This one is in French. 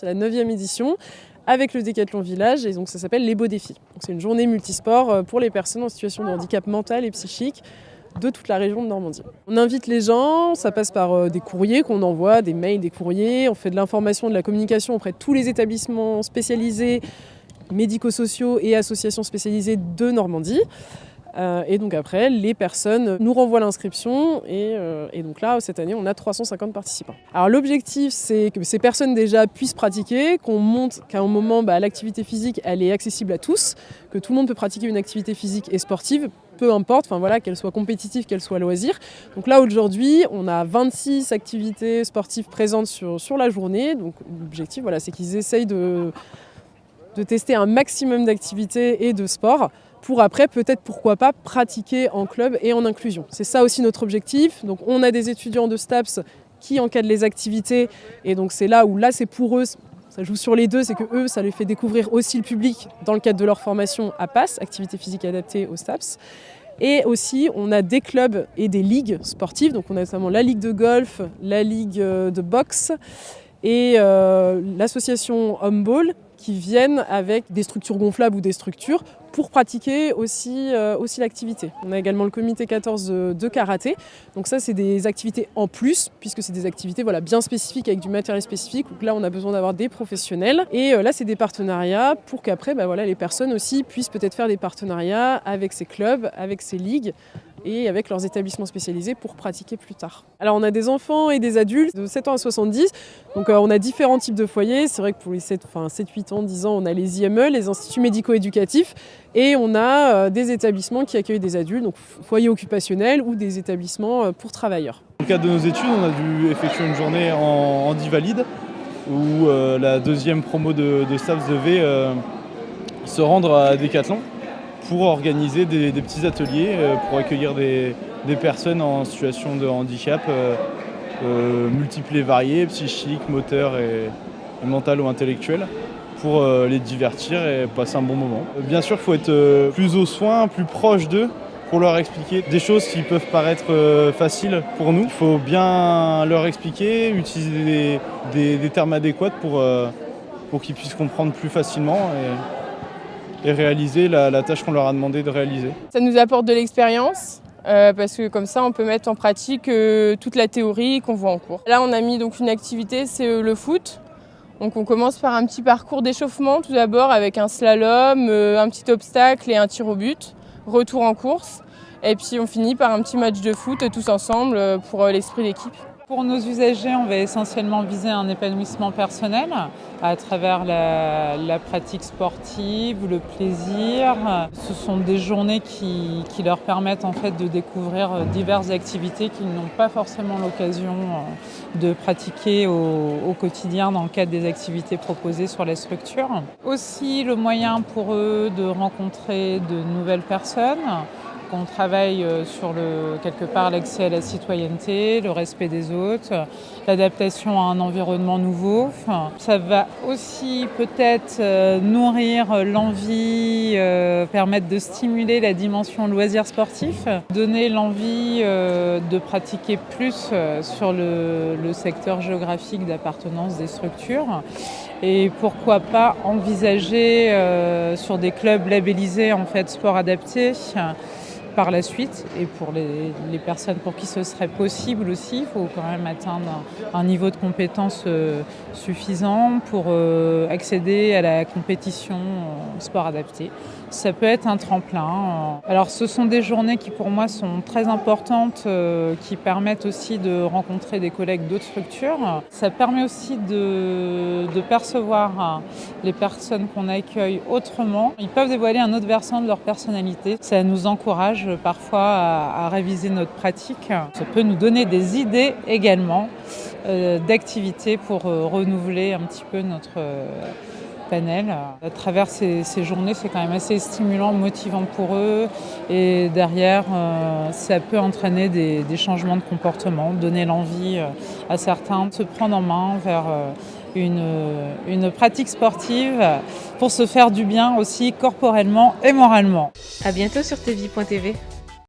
c'est la 9e édition, avec le Décathlon Village, et donc ça s'appelle les Beaux Défis. Donc c'est une journée multisport pour les personnes en situation de handicap mental et psychique de toute la région de Normandie. On invite les gens, ça passe par des courriers qu'on envoie, des mails, des courriers, on fait de l'information, de la communication auprès de tous les établissements spécialisés, médico-sociaux et associations spécialisées de Normandie. Et donc après, les personnes nous renvoient l'inscription et donc là, cette année, on a 350 participants. Alors l'objectif, c'est que ces personnes déjà puissent pratiquer, qu'on montre qu'à un moment, l'activité physique, elle est accessible à tous, que tout le monde peut pratiquer une activité physique et sportive, peu importe, qu'elle soit compétitive, qu'elle soit loisir. Donc là, aujourd'hui, on a 26 activités sportives présentes sur la journée. Donc l'objectif, c'est qu'ils essayent de tester un maximum d'activités et de sports pour après, peut-être, pourquoi pas, pratiquer en club et en inclusion. C'est ça aussi notre objectif. Donc on a des étudiants de STAPS qui encadrent les activités et donc c'est là où c'est pour eux, ça joue sur les deux, c'est que eux, ça les fait découvrir aussi le public dans le cadre de leur formation à PASS, activité physique adaptée au STAPS. Et aussi, on a des clubs et des ligues sportives. Donc on a notamment la ligue de golf, la ligue de boxe et l'association Homeball qui viennent avec des structures gonflables ou des structures pour pratiquer aussi l'activité. On a également le comité 14 de karaté. Donc ça, c'est des activités en plus, puisque c'est des activités bien spécifiques avec du matériel spécifique. Donc là, on a besoin d'avoir des professionnels. Et là, c'est des partenariats pour qu'après, les personnes aussi puissent peut-être faire des partenariats avec ces clubs, avec ces ligues et avec leurs établissements spécialisés pour pratiquer plus tard. Alors on a des enfants et des adultes de 7 ans à 70, donc on a différents types de foyers. C'est vrai que pour les 7, 8 ans, 10 ans, on a les IME, les instituts médico-éducatifs, et on a des établissements qui accueillent des adultes, donc foyers occupationnels ou des établissements pour travailleurs. Dans le cadre de nos études, on a dû effectuer une journée en Divalide, où la deuxième promo de STAPS devait se rendre à Décathlon pour organiser des petits ateliers pour accueillir des personnes en situation de handicap multiples et variés, psychiques, moteurs et mental ou intellectuel, pour les divertir et passer un bon moment. Bien sûr, il faut être plus au soin, plus proche d'eux, pour leur expliquer des choses qui peuvent paraître faciles pour nous. Il faut bien leur expliquer, utiliser des termes adéquats pour qu'ils puissent comprendre plus facilement et réaliser la tâche qu'on leur a demandé de réaliser. Ça nous apporte de l'expérience parce que comme ça on peut mettre en pratique toute la théorie qu'on voit en cours. Là on a mis donc une activité, c'est le foot. Donc on commence par un petit parcours d'échauffement tout d'abord avec un slalom, un petit obstacle et un tir au but, retour en course. Et puis on finit par un petit match de foot tous ensemble pour l'esprit d'équipe. Pour nos usagers, on va essentiellement viser un épanouissement personnel à travers la pratique sportive, le plaisir. Ce sont des journées qui leur permettent en fait de découvrir diverses activités qu'ils n'ont pas forcément l'occasion de pratiquer au quotidien dans le cadre des activités proposées sur la structure. Aussi le moyen pour eux de rencontrer de nouvelles personnes. On travaille sur quelque part l'accès à la citoyenneté, le respect des autres, l'adaptation à un environnement nouveau. Ça va aussi peut-être nourrir l'envie, permettre de stimuler la dimension loisir sportif, donner l'envie de pratiquer plus sur le secteur géographique d'appartenance des structures. Et pourquoi pas envisager sur des clubs labellisés en fait sport adapté par la suite, et pour les personnes pour qui ce serait possible aussi, il faut quand même atteindre un niveau de compétence suffisant pour accéder à la compétition sport adapté. Ça peut être un tremplin. Alors ce sont des journées qui pour moi sont très importantes, qui permettent aussi de rencontrer des collègues d'autres structures. Ça permet aussi de percevoir les personnes qu'on accueille autrement. Ils peuvent dévoiler un autre versant de leur personnalité. Ça nous encourage parfois à réviser notre pratique. Ça peut nous donner des idées également d'activités pour renouveler un petit peu notre panel. À travers ces journées, c'est quand même assez stimulant, motivant pour eux. Et derrière, ça peut entraîner des changements de comportement, donner l'envie à certains de se prendre en main vers une pratique sportive pour se faire du bien aussi corporellement et moralement. À bientôt sur tvie.tv.